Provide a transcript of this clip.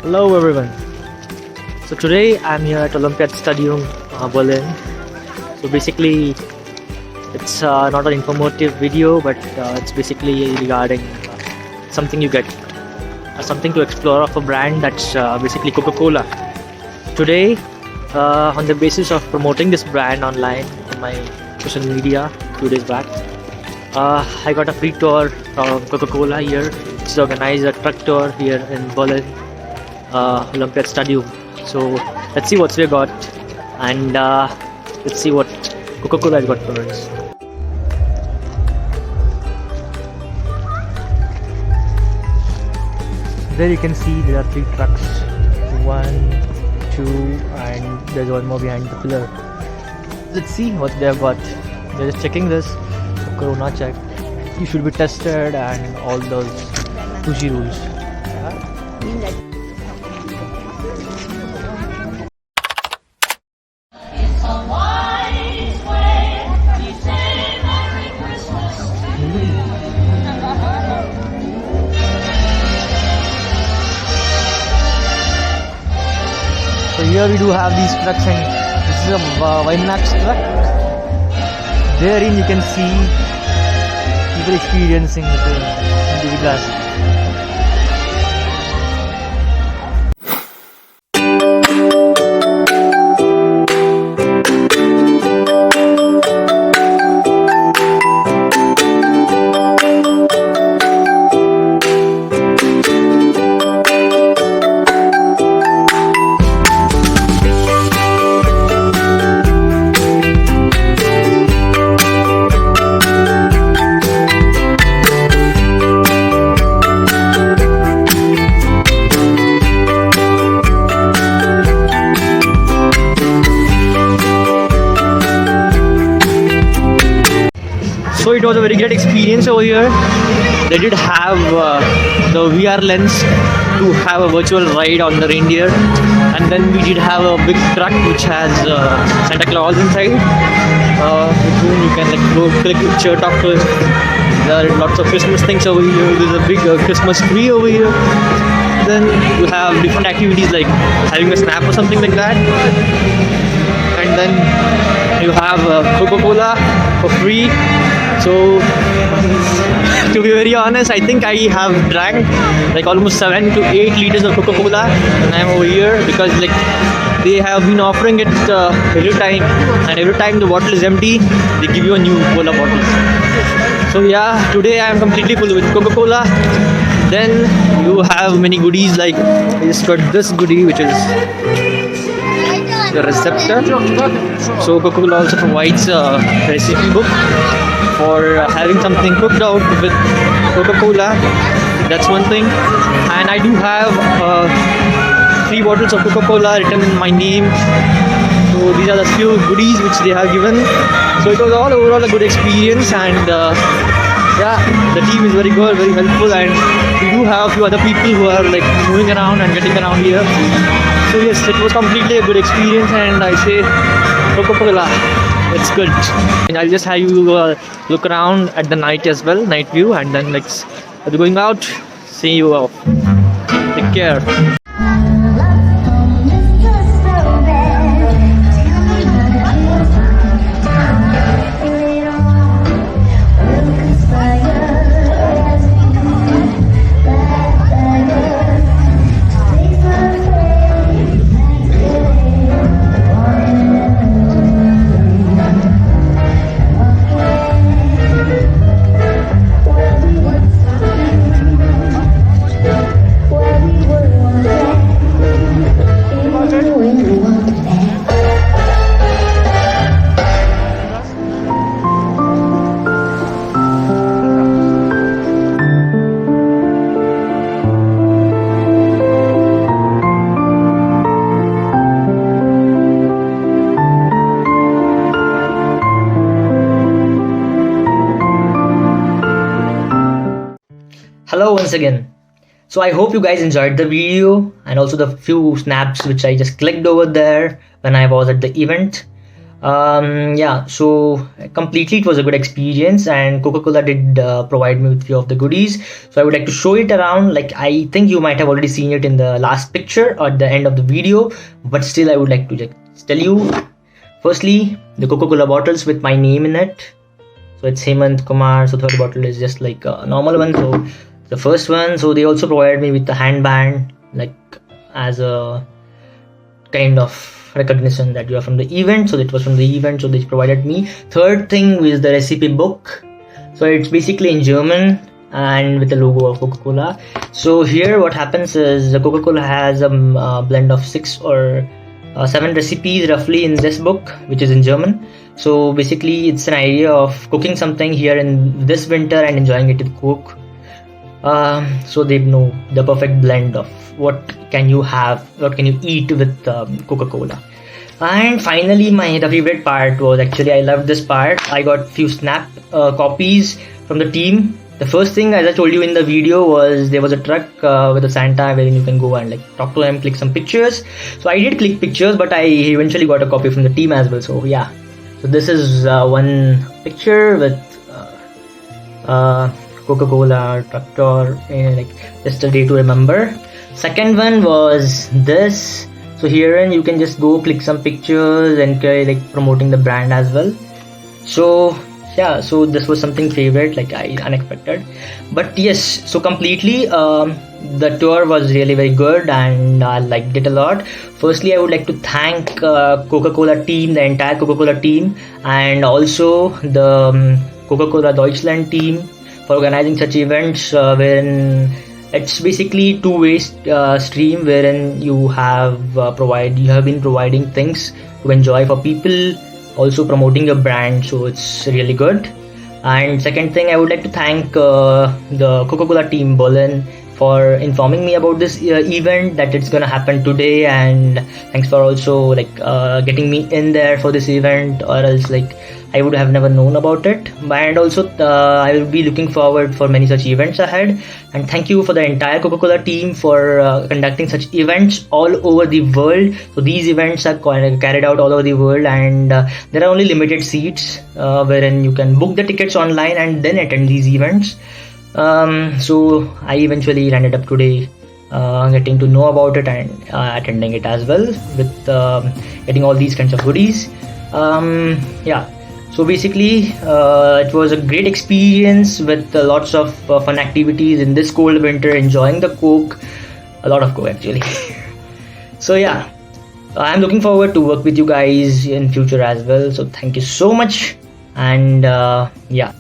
Hello everyone. So today I'm here at Olympiad Stadium, Berlin. So basically it's not an informative video, but it's basically regarding something you get, something to explore of a brand that's basically Coca-Cola. Today, on the basis of promoting this brand online on my social media 2 days back, I got a free tour from Coca-Cola here. It's organized a truck tour here in Berlin, Olympiad Stadium. So let's see what we got, and let's see what Coca-Cola has got for us. There you can see there are 3 trucks, 1, 2, and there's one more behind the pillar. Let's see what they have got. They're just checking this Corona check. You should be tested and all those pushy rules. So here we do have these trucks, and this is a Winemax truck. Therein you can see people experiencing the glass. So it was a very great experience over here. They did have the VR lens to have a virtual ride on the reindeer, and then we did have a big truck which has Santa Claus inside, with whom you can go click picture, talk to him. There are lots of Christmas things over here. There's a big Christmas tree over here. Then you have different activities like having a snap or something like that, and then you have Coca-Cola for free. So to be very honest, I think I have drank like almost 7 to 8 liters of Coca-Cola when I'm over here, because like they have been offering it every time, and every time the bottle is empty they give you a new cola bottle. So yeah, today I am completely full with Coca-Cola. Then you have many goodies, like I just got this goodie which is the receptor. So Coca-Cola also provides a recipe book for having something cooked out with Coca-Cola. That's one thing. And I do have 3 bottles of Coca-Cola written in my name. So these are the few goodies which they have given. So it was all overall a good experience, and yeah, the team is very good, very helpful, and we do have a few other people who are like moving around and getting around here. So yes, it was completely a good experience, and I say Coca-Cola, it's good. And I'll just have you look around at the night as well, night view, and then let's be going out. See you off. Take care. Hello once again. So I hope you guys enjoyed the video and also the few snaps which I just clicked over there when I was at the event. Yeah, so completely it was a good experience, and Coca-Cola did provide me with few of the goodies. So I would like to show it around. Like, I think you might have already seen it in the last picture or at the end of the video, but still I would like to just tell you. Firstly, the Coca-Cola bottles with my name in it. So it's Hemant Kumar. So third bottle is just like a normal one. So the first one, so they also provided me with the handband, like as a kind of recognition that you are from the event. So it was from the event, so they provided me. Third thing is the recipe book. So it's basically in German and with the logo of Coca-Cola. So here what happens is the Coca-Cola has a blend of 6 or 7 recipes roughly in this book, which is in German. So basically it's an idea of cooking something here in this winter and enjoying it with Coke. So they know the perfect blend of what can you have, what can you eat with Coca-Cola. And finally, the favorite part was actually, I loved this part. I got few snap copies from the team. The first thing, as I told you in the video, was there was a truck with a Santa wherein you can go and like talk to him, click some pictures. So I did click pictures, but I eventually got a copy from the team as well. So yeah, so this is one picture with Coca-Cola tractor, like just a day to remember. Second one was this. So herein you can just go click some pictures and like promoting the brand as well. So yeah, so this was something favorite, like unexpected, but yes, so completely the tour was really very good and I liked it a lot. Firstly, I would like to thank Coca-Cola team, the entire Coca-Cola team, and also the Coca-Cola Deutschland team for organizing such events wherein it's basically two-way stream, wherein you have been providing things to enjoy for people, also promoting your brand, so it's really good. And second thing, I would like to thank the Coca-Cola team Berlin for informing me about this event, that it's gonna happen today, and thanks for also like getting me in there for this event, or else like I would have never known about it. And also I will be looking forward for many such events ahead. And thank you for the entire Coca-Cola team for conducting such events all over the world. So these events are carried out all over the world, and there are only limited seats wherein you can book the tickets online and then attend these events. So I eventually landed up today getting to know about it and attending it as well, with getting all these kinds of goodies. Yeah, so basically it was a great experience with lots of fun activities in this cold winter, enjoying the Coke, a lot of Coke actually. So yeah, I'm looking forward to work with you guys in future as well. So thank you so much, and yeah.